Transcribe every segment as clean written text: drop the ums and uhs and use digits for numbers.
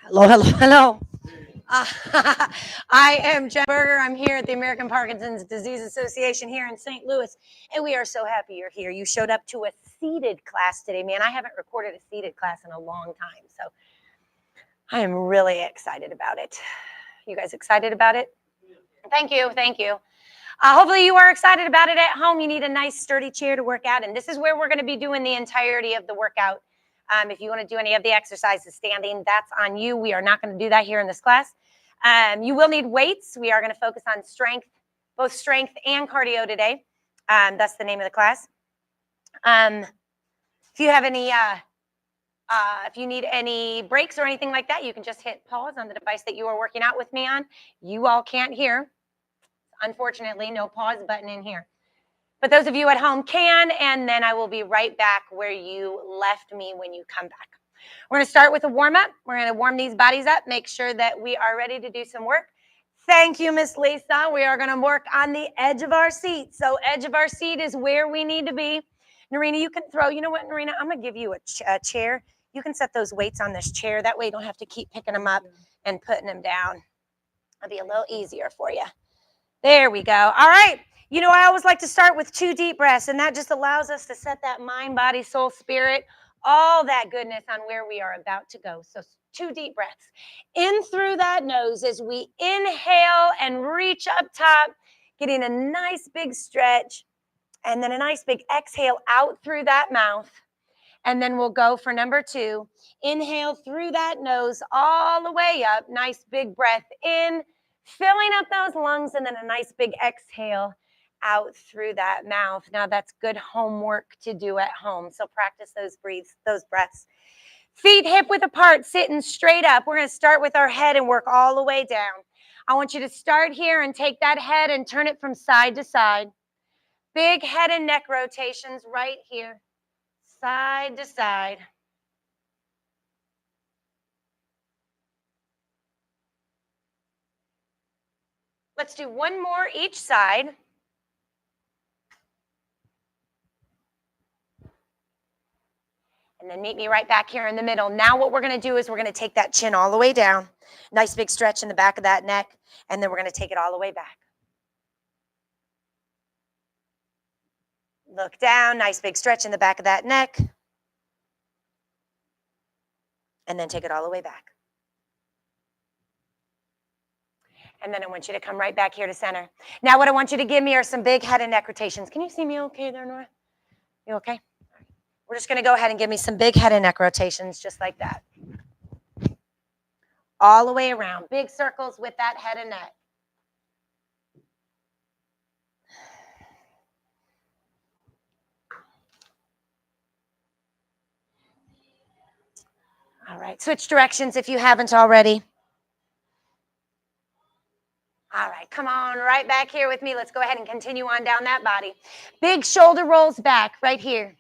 Hello, hello, hello. Uh, I am Jen Berger. I'm here at the American Parkinson's Disease Association here in St. Louis, and we are so happy you're here. You showed up to a seated class today. Man, I haven't recorded a seated class in a long time, so I am really excited about it. You guys excited about it? Thank you, thank you. Hopefully you are excited about it at home. You need a nice sturdy chair to work out, and this is where we're going to be doing the entirety of the workout. If you want to do any of the exercises standing, that's on you. We are not going to do that here in this class. You will need weights. We are going to focus on strength, both strength and cardio today. That's the name of the class. If you have any, if you need any breaks or anything like that, you can just hit pause on the device that you are working out with me on. You all can't hear. Unfortunately, no pause button in here. But those of you at home can, and then I will be right back where you left me when you come back. We're going to start with a warm-up. We're going to warm these bodies up, make sure that we are ready to do some work. Thank you, Miss Lisa. We are going to work on the edge of our seat. So edge of our seat is where we need to be. Narina, you can throw, you know what, Narina, I'm going to give you a chair. You can set those weights on this chair. That way you don't have to keep picking them up and putting them down. It'll be a little easier for you. There we go. All right. You know, I always like to start with 2 deep breaths, and that just allows us to set that mind, body, soul, spirit, all that goodness on where we are about to go. So 2 deep breaths. In through that nose as we inhale and reach up top, getting a nice big stretch, and then a nice big exhale out through that mouth. And then we'll go for number 2. Inhale through that nose all the way up. Nice big breath in, filling up those lungs, and then a nice big exhale out through that mouth. Now that's good homework to do at home. So practice those breaths. Feet hip width apart, sitting straight up. We're going to start with our head and work all the way down. I want you to start here and take that head and turn it from side to side. Big head and neck rotations right here, side to side. Let's do one more each side. And then meet me right back here in the middle. Now what we're going to do is we're going to take that chin all the way down. Nice big stretch in the back of that neck. And then we're going to take it all the way back. Look down. Nice big stretch in the back of that neck. And then take it all the way back. And then I want you to come right back here to center. Now what I want you to give me are some big head and neck rotations. Can you see me okay there, Nora? You okay? We're just going to go ahead and give me some big head and neck rotations just like that. All the way around. Big circles with that head and neck. All right. Switch directions if you haven't already. All right, come on right back here with me. Let's go ahead and continue on down that body. Big shoulder rolls back right here.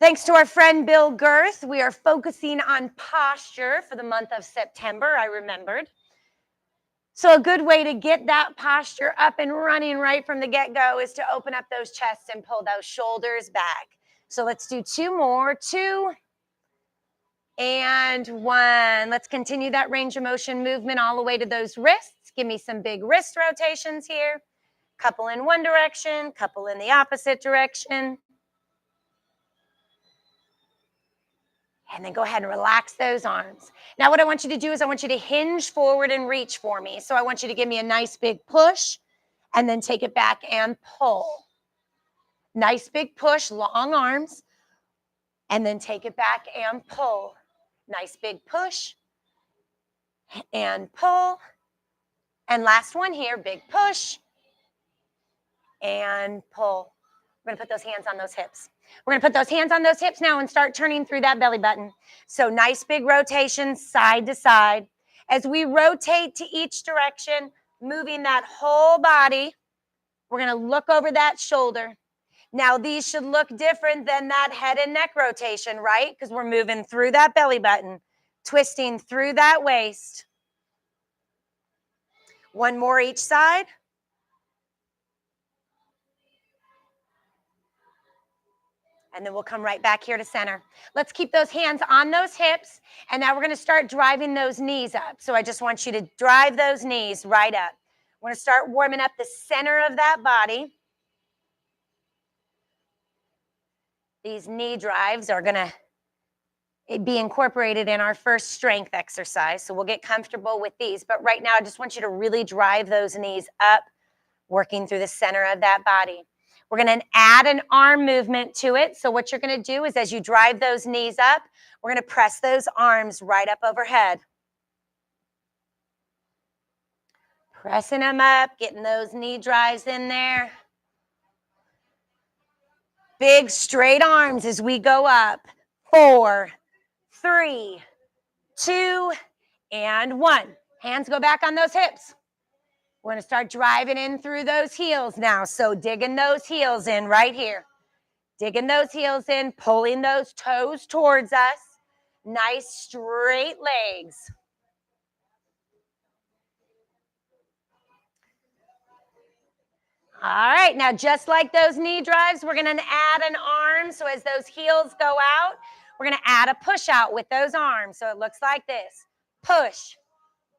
Thanks to our friend Bill Girth, we are focusing on posture for the month of September, I remembered. So a good way to get that posture up and running right from the get-go is to open up those chests and pull those shoulders back. So let's do 2 more. 2 and 1. Let's continue that range of motion movement all the way to those wrists. Give me some big wrist rotations here. Couple in one direction, couple in the opposite direction. And then go ahead and relax those arms. Now what I want you to do is I want you to hinge forward and reach for me. So I want you to give me a nice big push and then take it back and pull. Nice big push, long arms, and then take it back and pull. Nice big push and pull. And last one here, big push and pull. We're going to put those hands on those hips. We're going to put those hands on those hips now and start turning through that belly button. So nice big rotation side to side. As we rotate to each direction, moving that whole body, we're going to look over that shoulder. Now these should look different than that head and neck rotation, right? Because we're moving through that belly button, twisting through that waist. One more each side. And then we'll come right back here to center. Let's keep those hands on those hips. And now we're going to start driving those knees up. So I just want you to drive those knees right up. We're going to start warming up the center of that body. These knee drives are going to be incorporated in our first strength exercise. So we'll get comfortable with these. But right now, I just want you to really drive those knees up, working through the center of that body. We're going to add an arm movement to it. So what you're going to do is as you drive those knees up, we're going to press those arms right up overhead. Pressing them up, getting those knee drives in there. Big straight arms as we go up. 4, 3, 2, and 1. Hands go back on those hips. We're going to start driving in through those heels now. So digging those heels in right here. Digging those heels in, pulling those toes towards us. Nice straight legs. All right, now just like those knee drives, we're going to add an arm. So as those heels go out, we're going to add a push out with those arms. So it looks like this. Push,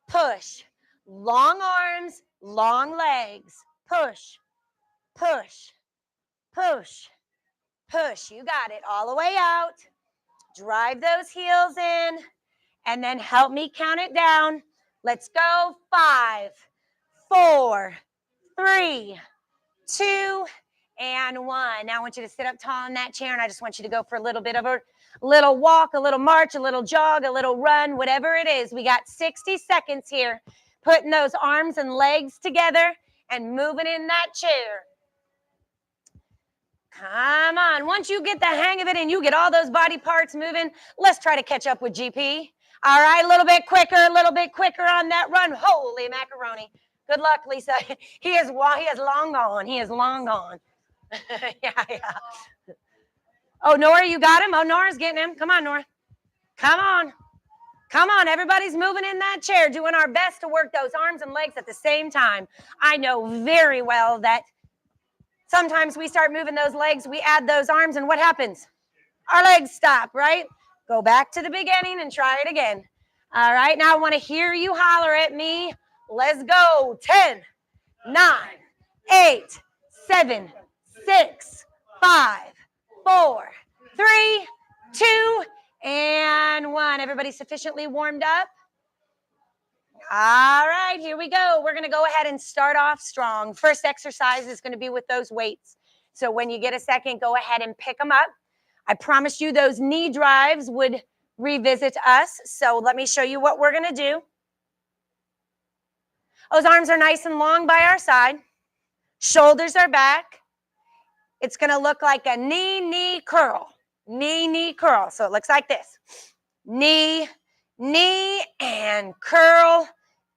push. Long arms, long legs. Push, push, push, push. You got it. All the way out. Drive those heels in. And then help me count it down. Let's go. 5, 4, 3, 2, and 1. Now I want you to sit up tall in that chair, and I just want you to go for a little bit of a little walk, a little march, a little jog, a little run, whatever it is. We got 60 seconds here, putting those arms and legs together and moving in that chair. Come on. Once you get the hang of it and you get all those body parts moving, let's try to catch up with GP. All right, a little bit quicker on that run. Holy macaroni. Good luck, Lisa. He is long gone. He is long gone. yeah. Oh, Nora, you got him? Oh, Nora's getting him. Come on, Nora. Come on. Come on. Everybody's moving in that chair, doing our best to work those arms and legs at the same time. I know very well that sometimes we start moving those legs, we add those arms, and what happens? Our legs stop, right? Go back to the beginning and try it again. All right, now I want to hear you holler at me. Let's go. 10, 9, 8, 7, 6, 5, 4, 3, 2, and 1. Everybody sufficiently warmed up? All right, here we go. We're going to go ahead and start off strong. First exercise is going to be with those weights. So when you get a second, go ahead and pick them up. I promised you those knee drives would revisit us. So let me show you what we're going to do. Those arms are nice and long by our side. Shoulders are back. It's going to look like a knee curl. Knee curl. So it looks like this. Knee, and curl,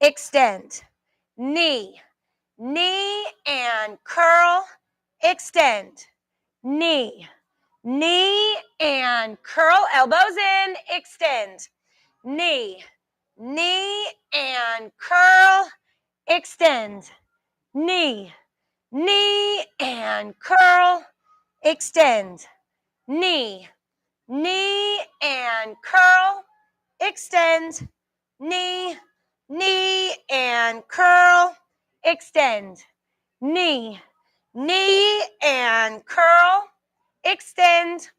extend. Knee, and curl, extend. Knee, and curl, elbows in, extend. Knee, and curl, extend. Knee, and curl, extend. Knee, and curl, extend. Knee, and curl, extend. Knee, and curl, extend.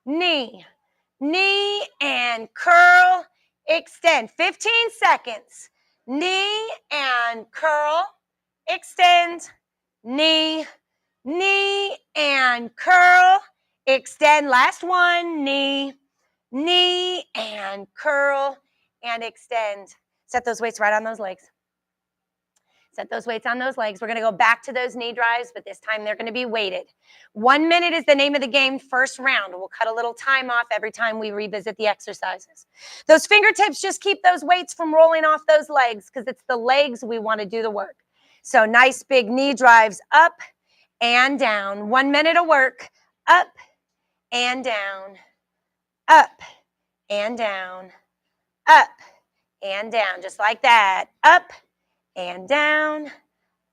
Knee, and curl, extend. 15 seconds. Knee and curl, extend. Knee, and curl, extend. Last one. Knee, and curl, and extend. Set those weights right on those legs. Set those weights on those legs. We're going to go back to those knee drives, but this time they're going to be weighted. 1 minute is the name of the game, first round. We'll cut a little time off every time we revisit the exercises. Those fingertips, just keep those weights from rolling off those legs because it's the legs we want to do the work. So nice big knee drives up and down. 1 minute of work. Up and down. Up and down. Up and down. Just like that. Up and down.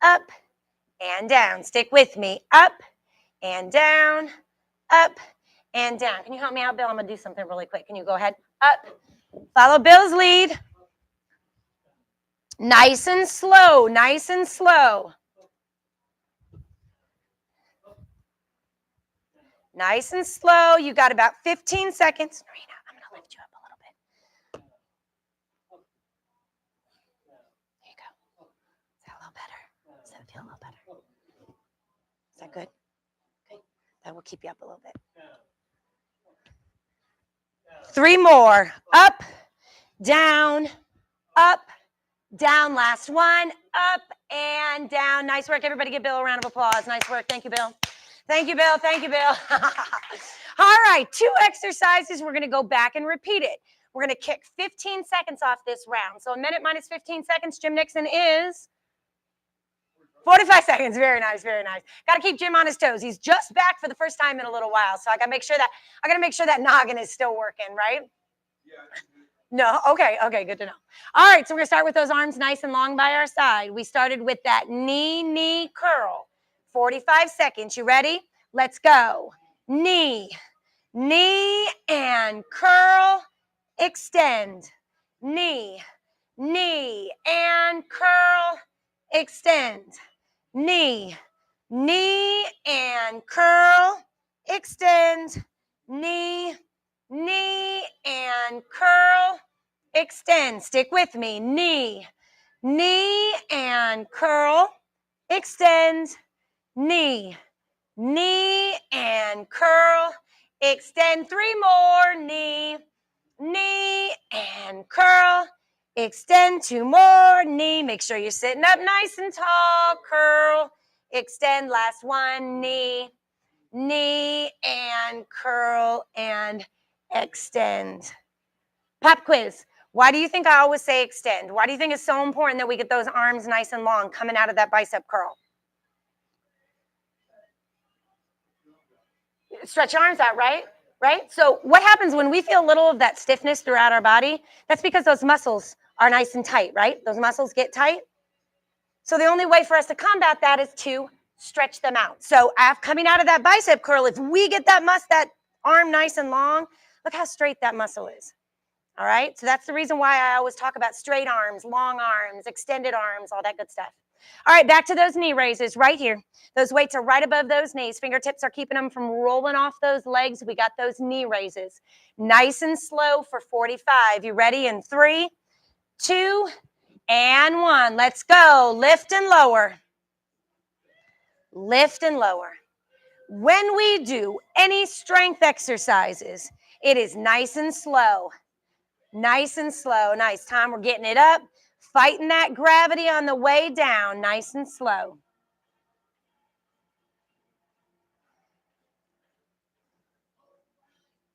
Up and down. Stick with me. Up and down. Up and down. Can you help me out, Bill? I'm going to do something really quick. Can you go ahead? Up. Follow Bill's lead. Nice and slow, nice and slow. Nice and slow. You got about 15 seconds. Marina, I'm going to lift you up a little bit. There you go. Is that a little better? Does that feel a little better? Is that good? Okay. That will keep you up a little bit. 3 more. Up, down, up, down. Last one. Up and down. Nice work. Everybody give Bill a round of applause. Nice work. Thank you, Bill. Thank you, Bill. Thank you, Bill. All right, 2 exercises. We're going to go back and repeat it. We're going to kick 15 seconds off this round. So a minute minus 15 seconds, Jim Nixon is 45 seconds. Very nice, very nice. Got to keep Jim on his toes. He's just back for the first time in a little while. So I got to make sure that noggin is still working, right? Yeah. No, okay, good to know. All right, so we're going to start with those arms nice and long by our side. We started with that knee curl. 45 seconds. You ready? Let's go. Knee and curl, extend. Knee and curl, extend. Knee and curl, extend. Knee and curl, extend. Stick with me. Knee and curl, extend. Knee and curl, extend. 3 more. Knee and curl, extend. 2 more. Knee. Make sure you're sitting up nice and tall. Curl, extend. Last one. Knee and curl and extend. Pop quiz. Why do you think I always say extend? Why do you think it's so important that we get those arms nice and long coming out of that bicep curl? Stretch your arms out, right? Right? So what happens when we feel a little of that stiffness throughout our body? That's because those muscles are nice and tight, right? Those muscles get tight. So the only way for us to combat that is to stretch them out. So coming out of that bicep curl, if we get that arm nice and long, look how straight that muscle is. All right? So that's the reason why I always talk about straight arms, long arms, extended arms, all that good stuff. All right, back to those knee raises right here. Those weights are right above those knees. Fingertips are keeping them from rolling off those legs. We got those knee raises. Nice and slow for 45. You ready? In 3, 2, and 1. Let's go. Lift and lower. Lift and lower. When we do any strength exercises, it is nice and slow. Nice and slow. Nice time. We're getting it up. Fighting that gravity on the way down, nice and slow.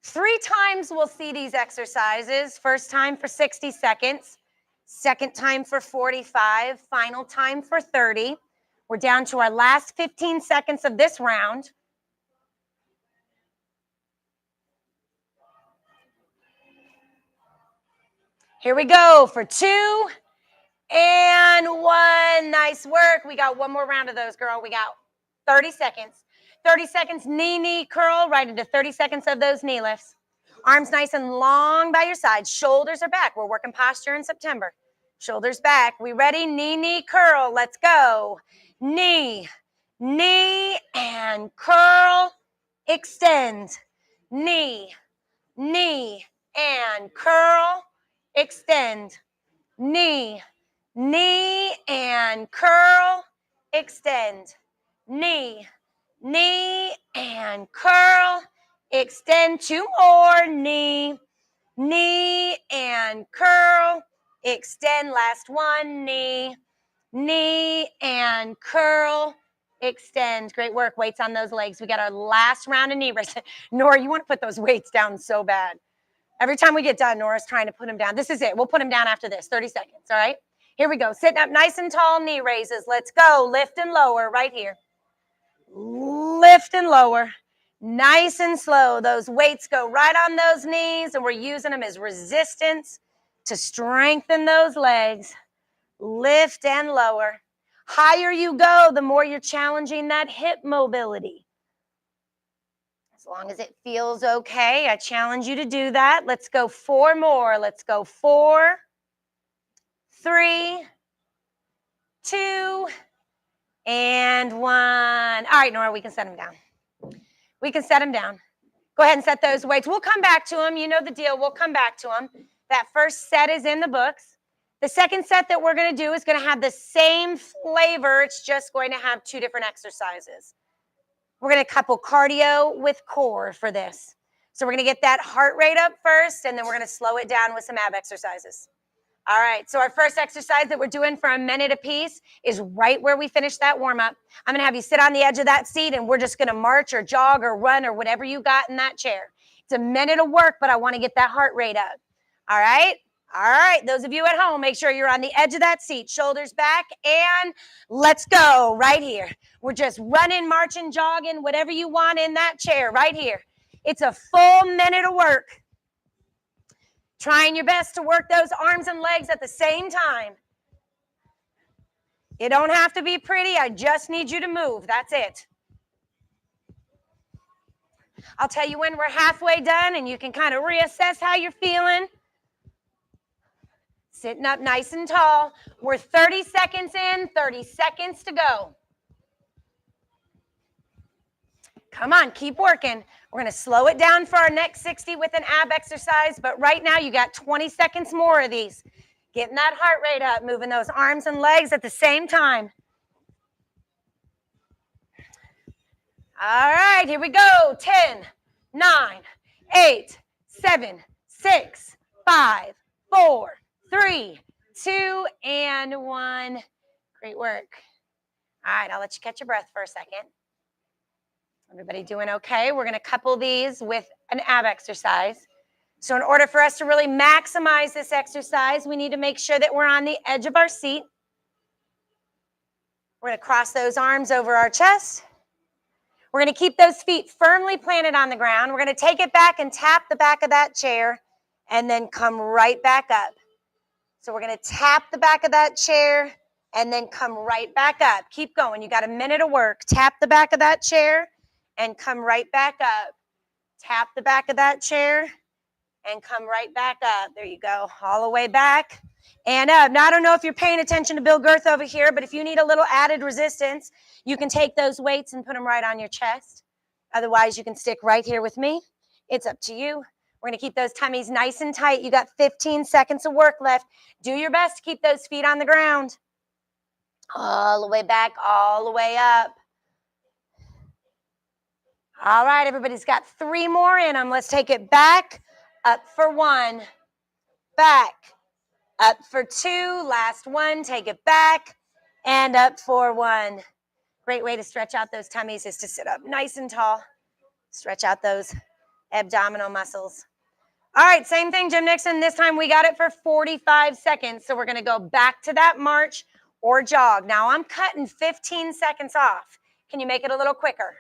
Three times we'll see these exercises. First time for 60 seconds. Second time for 45. Final time for 30. We're down to our last 15 seconds of this round. Here we go for 2 and 1. Nice work. We got one more round of those, girl. We got 30 seconds. 30 seconds, knee curl, right into 30 seconds of those knee lifts. Arms nice and long by your side. Shoulders are back. We're working posture in September. Shoulders back. We ready? Knee curl. Let's go. Knee and curl, extend. Knee and curl, extend. Knee and curl, extend. Knee and curl, extend. 2 more. Knee and curl, extend. Last one. Knee and curl, extend. Great work. Weights on those legs. We got our last round of knee raises. Nora, you want to put those weights down so bad. Every time we get done, Nora's trying to put them down. This is it. We'll put them down after this. 30 seconds. All right? Here we go. Sitting up nice and tall, knee raises. Let's go. Lift and lower right here. Lift and lower. Nice and slow. Those weights go right on those knees, and we're using them as resistance to strengthen those legs. Lift and lower. Higher you go, the more you're challenging that hip mobility. As long as it feels okay, I challenge you to do that. Let's go 4 more. Let's go 4, 3, 2, and 1. All right, Nora, we can set them down. We can set them down. Go ahead and set those weights. We'll come back to them. You know the deal. We'll come back to them. That first set is in the books. The second set that we're going to do is going to have the same flavor. It's just going to have 2 different exercises. We're going to couple cardio with core for this. So we're going to get that heart rate up first, and then we're going to slow it down with some ab exercises. All right, so our first exercise that we're doing for a minute apiece is right where we finish that warm-up. I'm going to have you sit on the edge of that seat, and we're just going to march or jog or run or whatever you got in that chair. It's a minute of work, but I want to get that heart rate up. All right? All right, those of you at home, make sure you're on the edge of that seat, shoulders back, and let's go right here. We're just running, marching, jogging, whatever you want in that chair right here. It's a full minute of work. Trying your best to work those arms and legs at the same time. You don't have to be pretty. I just need you to move. That's it. I'll tell you when we're halfway done, and you can kind of reassess how you're feeling. Sitting up nice and tall. We're 30 seconds in, 30 seconds to go. Come on, keep working. We're going to slow it down for our next 60 with an ab exercise, but right now you got 20 seconds more of these. Getting that heart rate up, moving those arms and legs at the same time. All right, here we go. 10, 9, 8, 7, 6, 5, 4, 3, 2, and 1. Great work. All right, I'll let you catch your breath for a second. Everybody doing okay? We're going to couple these with an ab exercise. So in order for us to really maximize this exercise, we need to make sure that we're on the edge of our seat. We're going to cross those arms over our chest. We're going to keep those feet firmly planted on the ground. We're going to take it back and tap the back of that chair and then come right back up. So we're going to tap the back of that chair and then come right back up. Keep going. You got a minute of work. Tap the back of that chair and come right back up. Tap the back of that chair and come right back up. There you go. All the way back and up. Now, I don't know if you're paying attention to Bill Girth over here, but if you need a little added resistance, you can take those weights and put them right on your chest. Otherwise, you can stick right here with me. It's up to you. We're going to keep those tummies nice and tight. You got 15 seconds of work left. Do your best to keep those feet on the ground. All the way back, all the way up. All right, everybody's got 3 more in them. Let's take it back, up for 1, back, up for 2, last one, take it back, and up for 1. Great way to stretch out those tummies is to sit up nice and tall. Stretch out those abdominal muscles. All right, same thing, Jim Nixon. This time we got it for 45 seconds. So we're going to go back to that march or jog. Now I'm cutting 15 seconds off. Can you make it a little quicker?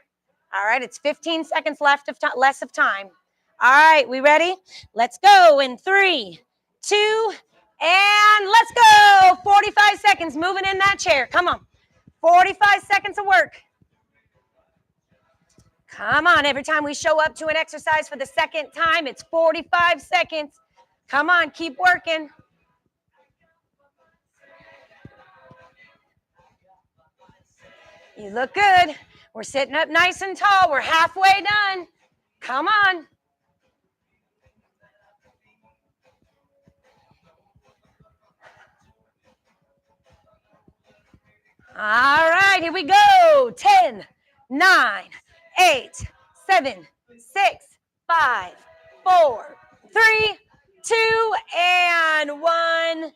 All right, it's 15 seconds left of less of time. All right, we ready? Let's go in 3, 2, and let's go. 45 seconds moving in that chair. Come on. 45 seconds of work. Come on, every time we show up to an exercise for the second time, it's 45 seconds. Come on, keep working. You look good. We're sitting up nice and tall. We're halfway done. Come on. All right, here we go. 10, 9, 8, 7, 6, 5, 4, 3, 2, and 1.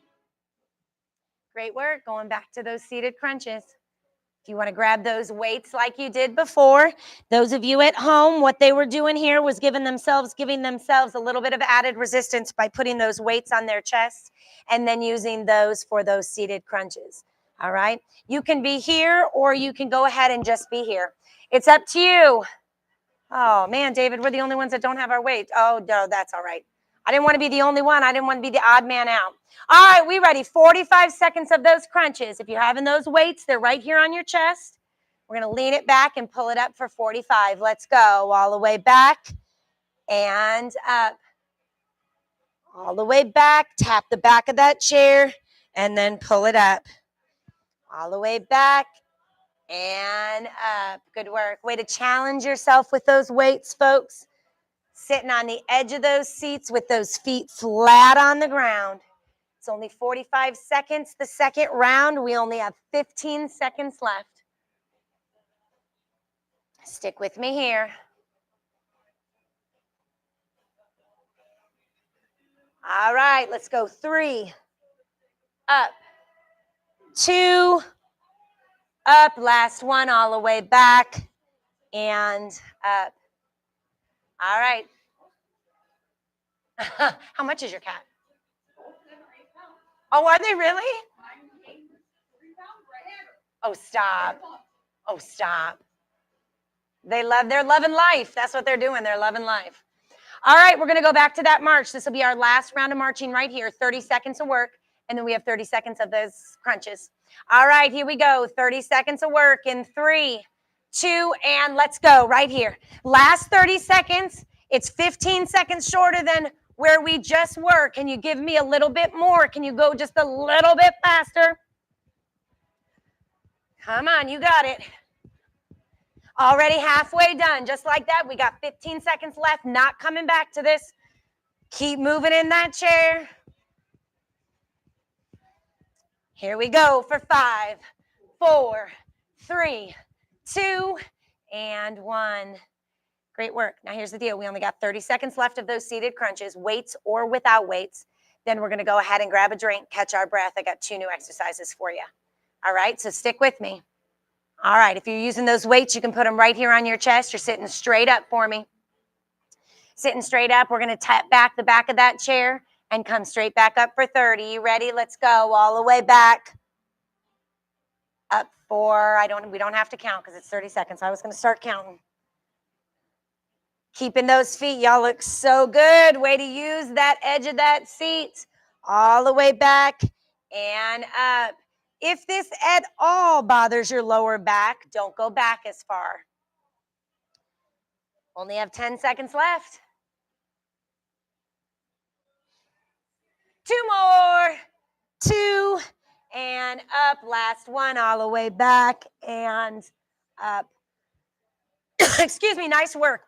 Great work. Going back to those seated crunches. If you want to grab those weights like you did before, those of you at home, what they were doing here was giving themselves a little bit of added resistance by putting those weights on their chest and then using those for those seated crunches. All right. You can be here or you can go ahead and just be here. It's up to you. Oh, man, David, we're the only ones that don't have our weight. Oh, no, that's all right. I didn't want to be the only one. I didn't want to be the odd man out. All right, we ready? 45 seconds of those crunches. If you're having those weights, they're right here on your chest. We're going to lean it back and pull it up for 45. Let's go. All the way back and up. All the way back. Tap the back of that chair and then pull it up. All the way back and up. Good work. Way to challenge yourself with those weights, folks. Sitting on the edge of those seats with those feet flat on the ground. It's only 45 seconds the second round. We only have 15 seconds left. Stick with me here. All right, let's go. 3, up, 2, up. Last one, all the way back and up. All right. How much is your cat? Oh, are they really? Oh, stop. Oh, stop. They're loving life. That's what they're doing. They're loving life. All right, we're going to go back to that march. This will be our last round of marching right here. 30 seconds of work, and then we have 30 seconds of those crunches. All right, here we go. 30 seconds of work in 3, 2, and let's go right here. Last 30 seconds. It's 15 seconds shorter than where we just were. Can you give me a little bit more? Can you go just a little bit faster? Come on, you got it. Already halfway done. Just like that, we got 15 seconds left. Not coming back to this. Keep moving in that chair. Here we go for 5, 4, 3, 2, and 1. Great work. Now here's the deal. We only got 30 seconds left of those seated crunches, weights or without weights. Then we're going to go ahead and grab a drink, catch our breath. I got 2 new exercises for you. All right, so stick with me. All right, if you're using those weights, you can put them right here on your chest. You're sitting straight up for me. Sitting straight up. We're going to tap back the back of that chair and come straight back up for 30. You ready? Let's go all the way back. Up for, we don't have to count because it's 30 seconds. I was going to start counting. Keeping those feet. Y'all look so good. Way to use that edge of that seat. All the way back and up. If this at all bothers your lower back, don't go back as far. Only have 10 seconds left. 2 more. 2 and up. Last one, all the way back and up. Excuse me, nice work.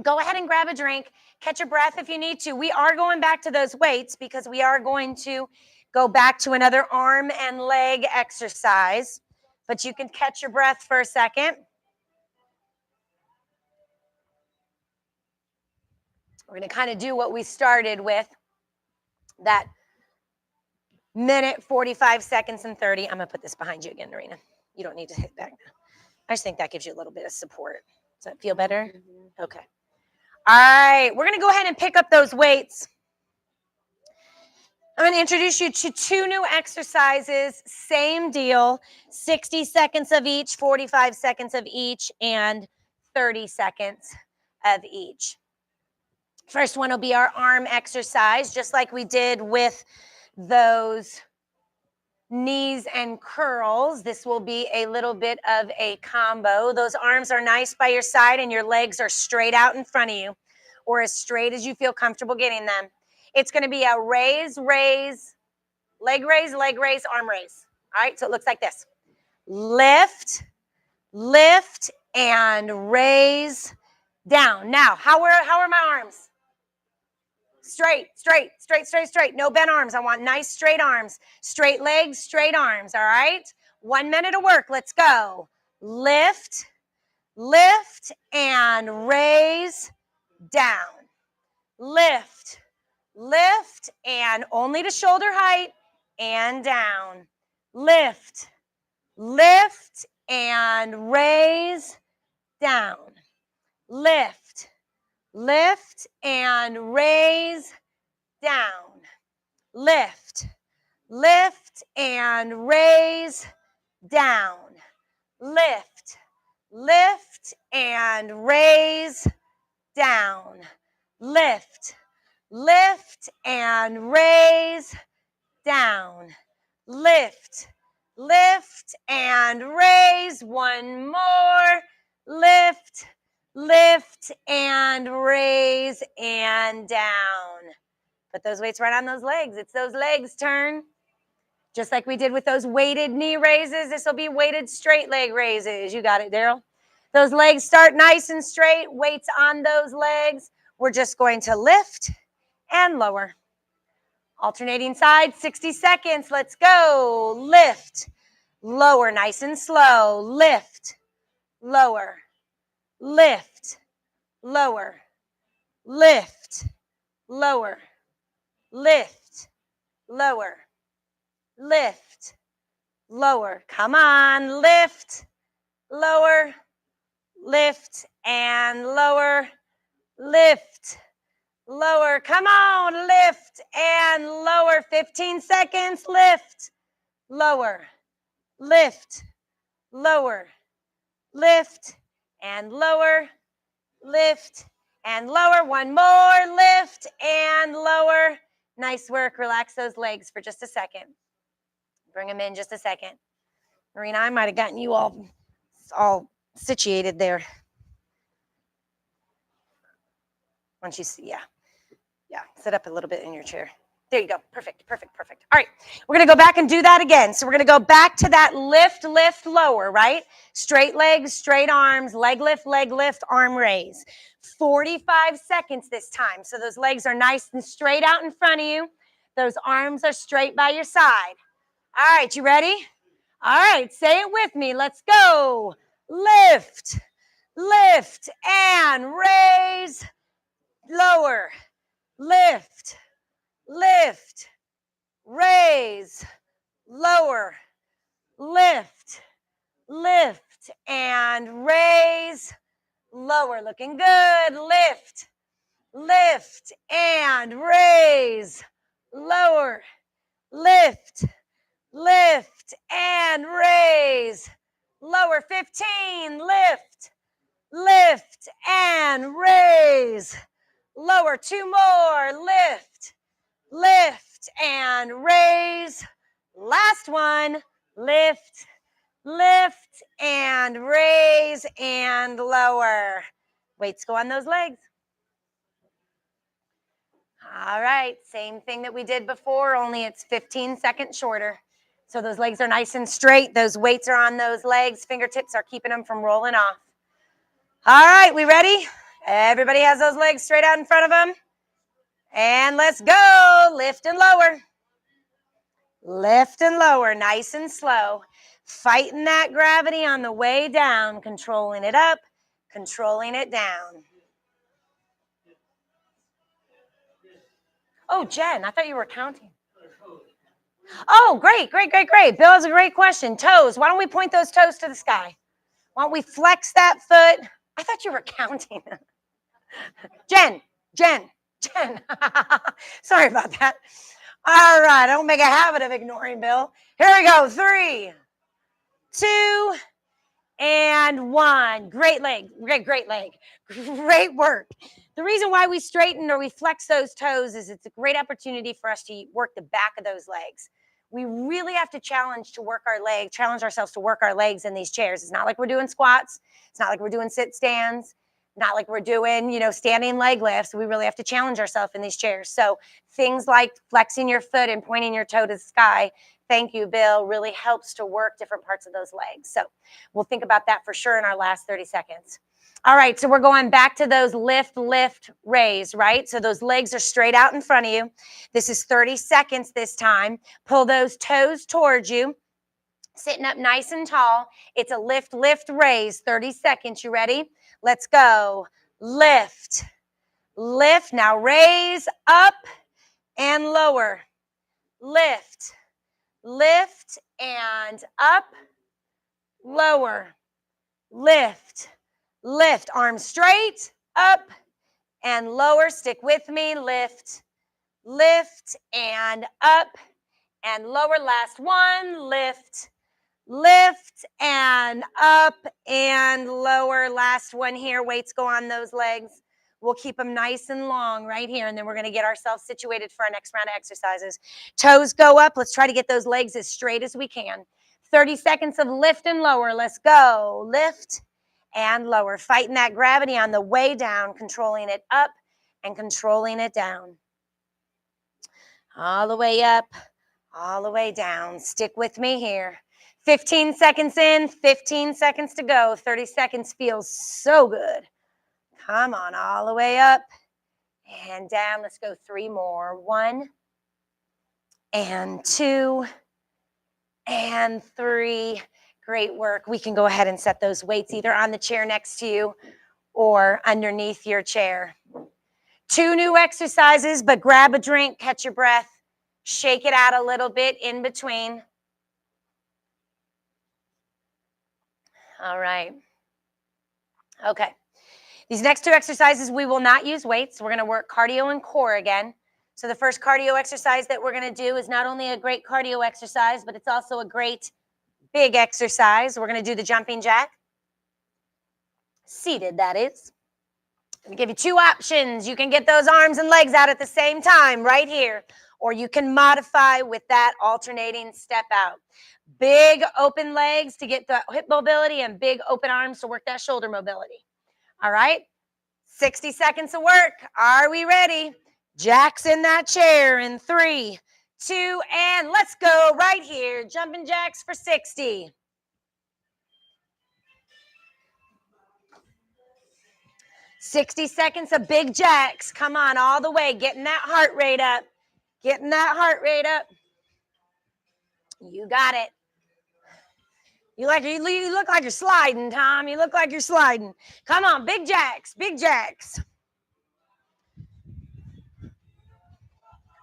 Go ahead and grab a drink. Catch your breath if you need to. We are going back to those weights because we are going to go back to another arm and leg exercise. But you can catch your breath for a second. We're going to kind of do what we started with. That minute, 45 seconds, and 30. I'm going to put this behind you again, Narina. You don't need to hit back now. I just think that gives you a little bit of support. Does that feel better? Mm-hmm. Okay. All right. We're going to go ahead and pick up those weights. I'm going to introduce you to 2 new exercises. Same deal. 60 seconds of each, 45 seconds of each, and 30 seconds of each. First one will be our arm exercise, just like we did with those knees and curls. This will be a little bit of a combo. Those arms are nice by your side and your legs are straight out in front of you, or as straight as you feel comfortable getting them. It's going to be a raise, leg raise, arm raise. All right, so it looks like this. Lift, and raise down. Now, how are my arms? Straight. No bent arms. I want nice straight arms. Straight legs, straight arms, all right? 1 minute of work. Let's go. Lift, and raise down. Lift, and only to shoulder height and down. Lift, and raise down. Lift, and raise down. Lift, and raise down. Lift, and raise down. Lift, and raise down. Lift, lift, and raise. One more, lift, lift, and raise, and down. Put those weights right on those legs. It's those legs' turn. Just like we did with those weighted knee raises, this will be weighted straight leg raises. You got it, Daryl? Those legs start nice and straight, weights on those legs. We're just going to lift and lower. Alternating sides, 60 seconds. Let's go. Lift, lower, nice and slow. Lift, lower, lift, lower, lift, lower, lift, lower, lift, lower. Come on, lift, lower, lift, and lower, lift, lower. Come on, lift and lower. 15 seconds, lift, lower, lift, lower, lift, and lower, lift, and lower. One more, lift and lower. Nice work. Relax those legs for just a second. Bring them in just a second. Marina, I might have gotten you all situated there. Once you see, yeah, sit up a little bit in your chair. There you go. Perfect, perfect, perfect. All right, we're going to go back and do that again. So we're going to go back to that lift, lift, lower, right? Straight legs, straight arms, leg lift, arm raise. 45 seconds this time. So those legs are nice and straight out in front of you. Those arms are straight by your side. All right, you ready? All right, say it with me. Let's go. Lift, lift, and raise, lower, lift, lift, raise, lower, lift, lift, and raise, lower. Looking good. Lift, lift, and raise, lower, lift, lift, and raise, lower. 15, lift, lift, and raise, lower. 2 more, lift, lift, and raise. Last one, lift, lift, and raise, and lower. Weights go on those legs. All right, same thing that we did before, only it's 15 seconds shorter. So those legs are nice and straight. Those weights are on those legs. Fingertips are keeping them from rolling off. All right, we ready? Everybody has those legs straight out in front of them. And let's go. Lift and lower. Lift and lower, nice and slow. Fighting that gravity on the way down, controlling it up, controlling it down. Oh, Jen, I thought you were counting. Oh, great, great, great, great. Bill has a great question. Toes, why don't we point those toes to the sky? Why don't we flex that foot? I thought you were counting. Jen. Sorry about that. All right, don't make a habit of ignoring Bill. Here we go. 3, 2, and 1. Great leg. Great leg. Great work. The reason why we straighten or we flex those toes is it's a great opportunity for us to work the back of those legs. We really have to challenge ourselves to work our legs in these chairs. It's not like we're doing squats. It's not like we're doing sit stands. Not like we're doing, standing leg lifts. We really have to challenge ourselves in these chairs. So things like flexing your foot and pointing your toe to the sky, thank you, Bill, really helps to work different parts of those legs. So we'll think about that for sure in our last 30 seconds. All right, so we're going back to those lift, raise, right? So those legs are straight out in front of you. This is 30 seconds this time. Pull those toes towards you. Sitting up nice and tall. It's a lift, raise, 30 seconds. You ready? Let's go. Lift, lift. Now raise up and lower. Lift, lift, and up, lower. Lift, lift. Arms straight, up and lower. Stick with me. Lift, lift, and up and lower. Last one. Lift, lift, and up and lower. Last one here. Weights go on those legs. We'll keep them nice and long right here, and then we're going to get ourselves situated for our next round of exercises. Toes go up. Let's try to get those legs as straight as we can. 30 seconds of lift and lower. Let's go. Lift and lower. Fighting that gravity on the way down, controlling it up and controlling it down. All the way up, all the way down. Stick with me here. 15 seconds in, 15 seconds to go. 30 seconds feels so good. Come on, all the way up and down. Let's go 3 more. 1 and 2 and 3. Great work. We can go ahead and set those weights either on the chair next to you or underneath your chair. 2 new exercises, but grab a drink, catch your breath, shake it out a little bit in between. All right. Okay. These next 2 exercises, we will not use weights. We're going to work cardio and core again. So the first cardio exercise that we're going to do is not only a great cardio exercise, but it's also a great big exercise. We're going to do the jumping jack. Seated, that is. I'm going to give you 2 options. You can get those arms and legs out at the same time right here, or you can modify with that alternating step out. Big open legs to get the hip mobility and big open arms to work that shoulder mobility. All right, 60 seconds of work. Are we ready? Jacks in that chair in 3, 2, and let's go right here. Jumping jacks for 60. 60 seconds of big jacks. Come on, all the way. Getting that heart rate up. Getting that heart rate up. You got it. You look like you're sliding, Tom. You look like you're sliding. Come on, big jacks, big jacks. I'm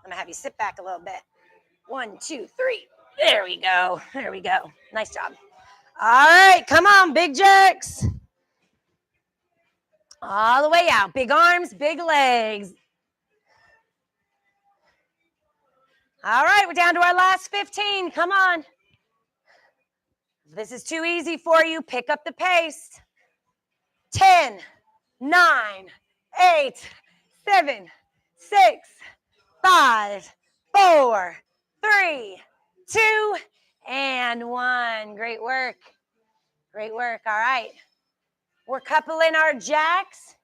going to have you sit back a little bit. 1, 2, 3. There we go. There we go. Nice job. All right, come on, big jacks. All the way out. Big arms, big legs. All right, we're down to our last 15. Come on. If this is too easy for you, pick up the pace. 10, 9, 8, 7, 6, 5, 4, 3, 2, and 1. Great work. Great work. All right. We're coupling our jacks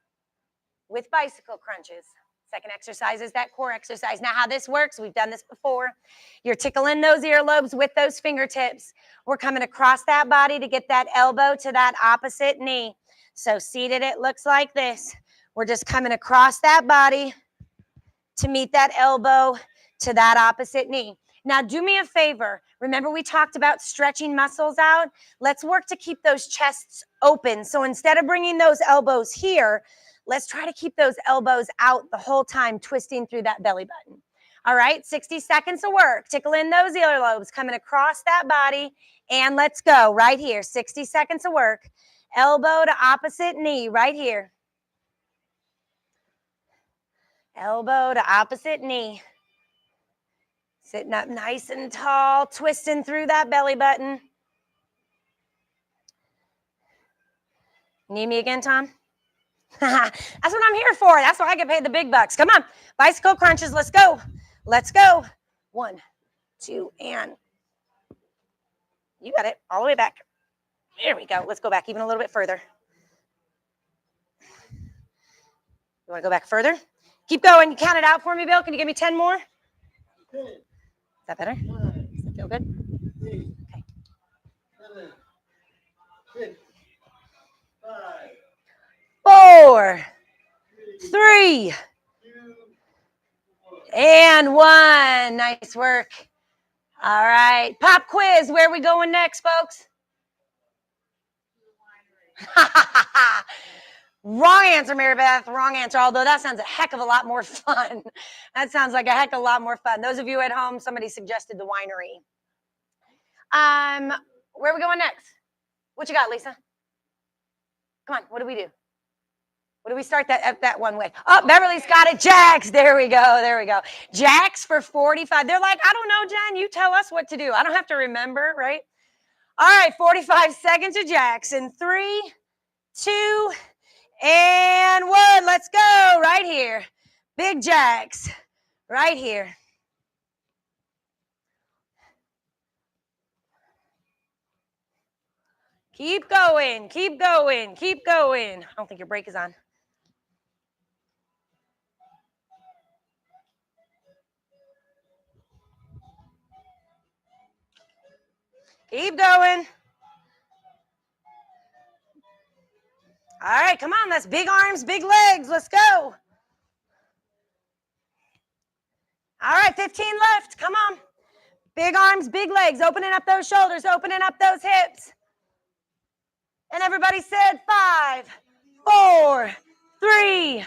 with bicycle crunches. Second exercise is that core exercise. Now, how this works, we've done this before. You're tickling those earlobes with those fingertips. We're coming across that body to get that elbow to that opposite knee. So seated, it looks like this. We're just coming across that body to meet that elbow to that opposite knee. Now, do me a favor. Remember, we talked about stretching muscles out? Let's work to keep those chests open. So instead of bringing those elbows here, let's try to keep those elbows out the whole time, twisting through that belly button. All right, 60 seconds of work. Tickle in those earlobes, coming across that body, and let's go right here. 60 seconds of work. Elbow to opposite knee right here. Elbow to opposite knee. Sitting up nice and tall, twisting through that belly button. Need me again, Tom? That's what I'm here for. That's why I get paid the big bucks. Come on. Bicycle crunches. Let's go. Let's go. 1, 2, and you got it. All the way back. There we go. Let's go back even a little bit further. You want to go back further? Keep going. You count it out for me, Bill. Can you give me 10 more? Is that better? Does that feel good? Okay. 7, 6, 5, 4, 3, and 1. Nice work. All right. Pop quiz. Where are we going next, folks? Wrong answer, Mary Beth. Wrong answer. Although that sounds a heck of a lot more fun. That sounds like a heck of a lot more fun. Those of you at home, somebody suggested the winery. Where are we going next? What you got, Lisa? Come on. What do we do? What do we start that one with? Oh, Beverly's got it. Jacks. There we go. There we go. Jacks for 45. They're like, I don't know, Jen. You tell us what to do. I don't have to remember, right? All right. 45 seconds of jacks in 3, 2, and 1. Let's go. Right here. Big jacks. Right here. Keep going, keep going, keep going. I don't think your brake is on. Keep going. All right, come on. That's big arms, big legs. Let's go. All right, 15 left. Come on. Big arms, big legs. Opening up those shoulders, opening up those hips. And everybody said 5, 4, 3,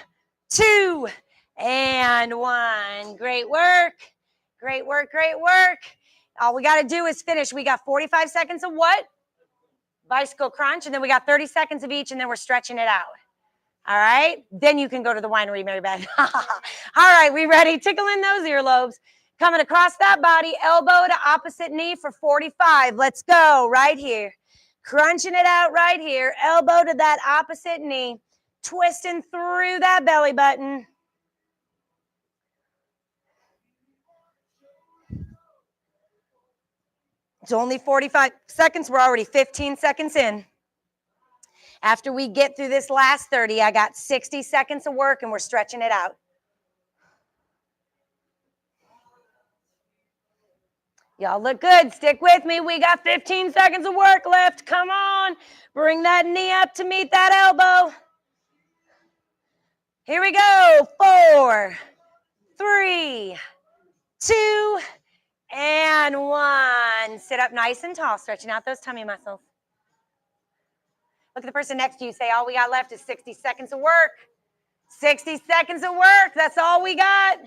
2, and 1. Great work. Great work, great work. All we got to do is finish. We got 45 seconds of what? Bicycle crunch. And then we got 30 seconds of each, and then we're stretching it out. All right? Then you can go to the winery, Mary Beth. All right, we ready? Tickle in those earlobes. Coming across that body, elbow to opposite knee for 45. Let's go right here. Crunching it out right here. Elbow to that opposite knee. Twisting through that belly button. It's only 45 seconds. We're already 15 seconds in. After we get through this last 30, I got 60 seconds of work, and we're stretching it out. Y'all look good. Stick with me. We got 15 seconds of work left. Come on. Bring that knee up to meet that elbow. Here we go. 4, 3, 2, and 1. Sit up nice and tall, stretching out those tummy muscles. Look at the person next to you. Say, all we got left is 60 seconds of work. 60 seconds of work. That's all we got.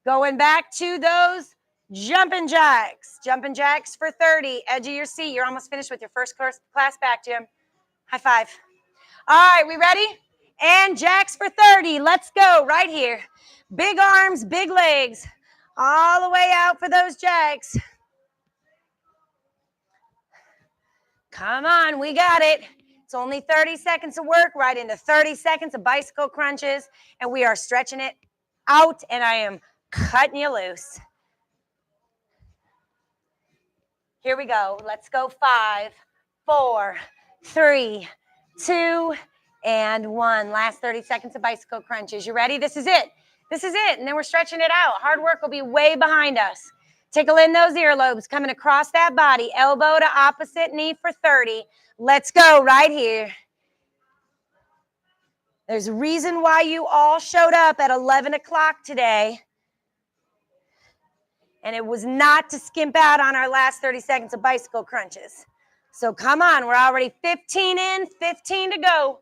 Going back to those jumping jacks. Jumping jacks for 30. Edge of your seat. You're almost finished with your first class back, Jim. High five. All right, we ready? And jacks for 30. Let's go right here. Big arms, big legs. All the way out for those jacks. Come on, we got it. It's only 30 seconds of work, right into 30 seconds of bicycle crunches, and we are stretching it out, and I am cutting you loose. Here we go. Let's go. 5, 4, 3, 2, and 1. Last 30 seconds of bicycle crunches. You ready? This is it. This is it. And then we're stretching it out. Hard work will be way behind us. Tickle in those earlobes. Coming across that body. Elbow to opposite knee for 30. Let's go right here. There's a reason why you all showed up at 11 o'clock today. And it was not to skimp out on our last 30 seconds of bicycle crunches. So come on, we're already 15 in, 15 to go.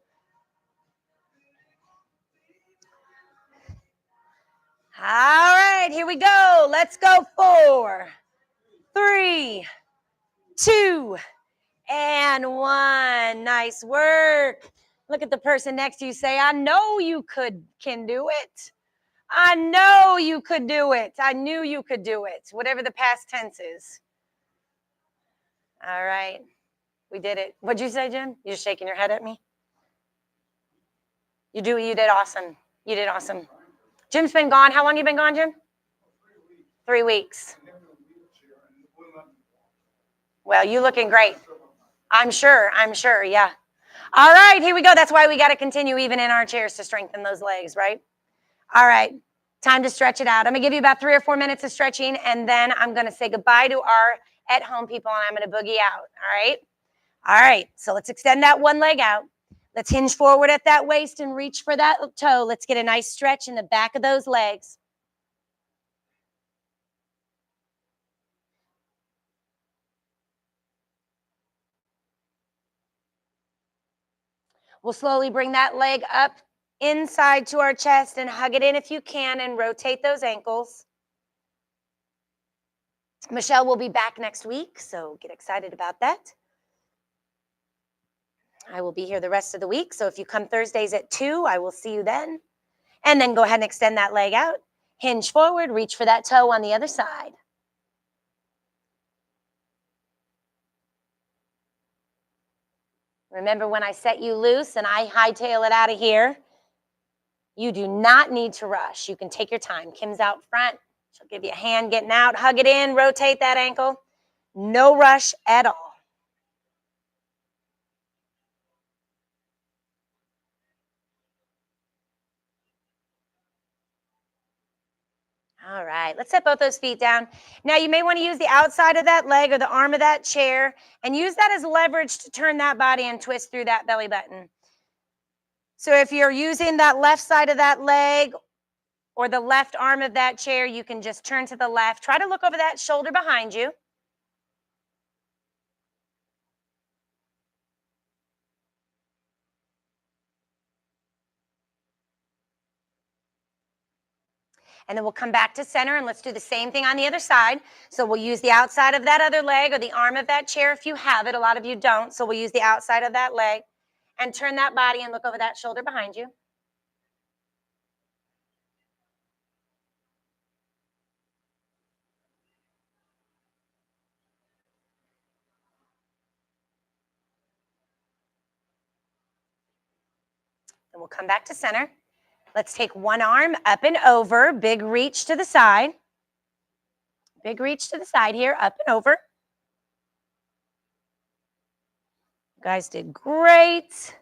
All right, here we go. Let's go. 4, 3, 2, and 1. Nice work. Look at the person next to you. Say, I know you can do it. I know you could do it. I knew you could do it. Whatever the past tense is. All right. We did it. What'd you say, Jim? You're just shaking your head at me? You did awesome. You did awesome. Jim's been gone. How long you been gone, Jim? 3 weeks. Well, you looking great. I'm sure, yeah. All right, here we go. That's why we got to continue even in our chairs to strengthen those legs, right? All right, time to stretch it out. I'm going to give you about 3 or 4 minutes of stretching, and then I'm going to say goodbye to our at-home people, and I'm going to boogie out, all right? All right, so let's extend that one leg out. Let's hinge forward at that waist and reach for that toe. Let's get a nice stretch in the back of those legs. We'll slowly bring that leg up inside to our chest and hug it in if you can and rotate those ankles. Michelle will be back next week, so get excited about that. I will be here the rest of the week, so if you come Thursdays at 2, I will see you then. And then go ahead and extend that leg out. Hinge forward, reach for that toe on the other side. Remember when I set you loose and I hightail it out of here, you do not need to rush. You can take your time. Kim's out front. She'll give you a hand getting out. Hug it in, rotate that ankle. No rush at all. All right, let's set both those feet down. Now you may want to use the outside of that leg or the arm of that chair and use that as leverage to turn that body and twist through that belly button. So if you're using that left side of that leg or the left arm of that chair, you can just turn to the left. Try to look over that shoulder behind you. And then we'll come back to center and let's do the same thing on the other side. So we'll use the outside of that other leg or the arm of that chair if you have it. A lot of you don't. So we'll use the outside of that leg and turn that body and look over that shoulder behind you. Then we'll come back to center. Let's take one arm up and over, big reach to the side. Big reach to the side here, up and over. You guys did great.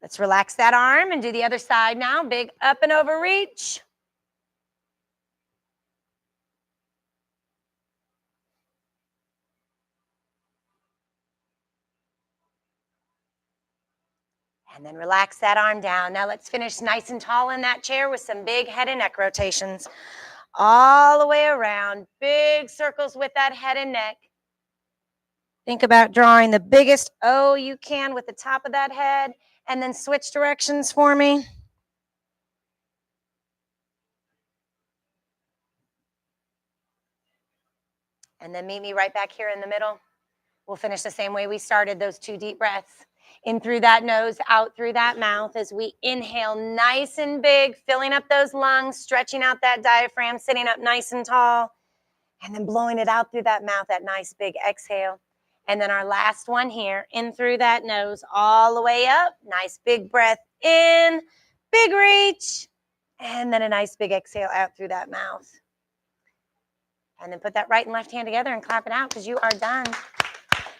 Let's relax that arm and do the other side now. Big up and over reach. And then relax that arm down. Now let's finish nice and tall in that chair with some big head and neck rotations. All the way around. Big circles with that head and neck. Think about drawing the biggest O you can with the top of that head. And then switch directions for me. And then meet me right back here in the middle. We'll finish the same way we started, those 2 deep breaths. In through that nose, out through that mouth as we inhale nice and big, filling up those lungs, stretching out that diaphragm, sitting up nice and tall, and then blowing it out through that mouth, that nice big exhale. And then our last one here, in through that nose, all the way up, nice big breath in, big reach, and then a nice big exhale out through that mouth. And then put that right and left hand together and clap it out because you are done.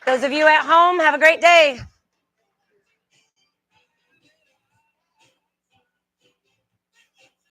Those of you at home, have a great day.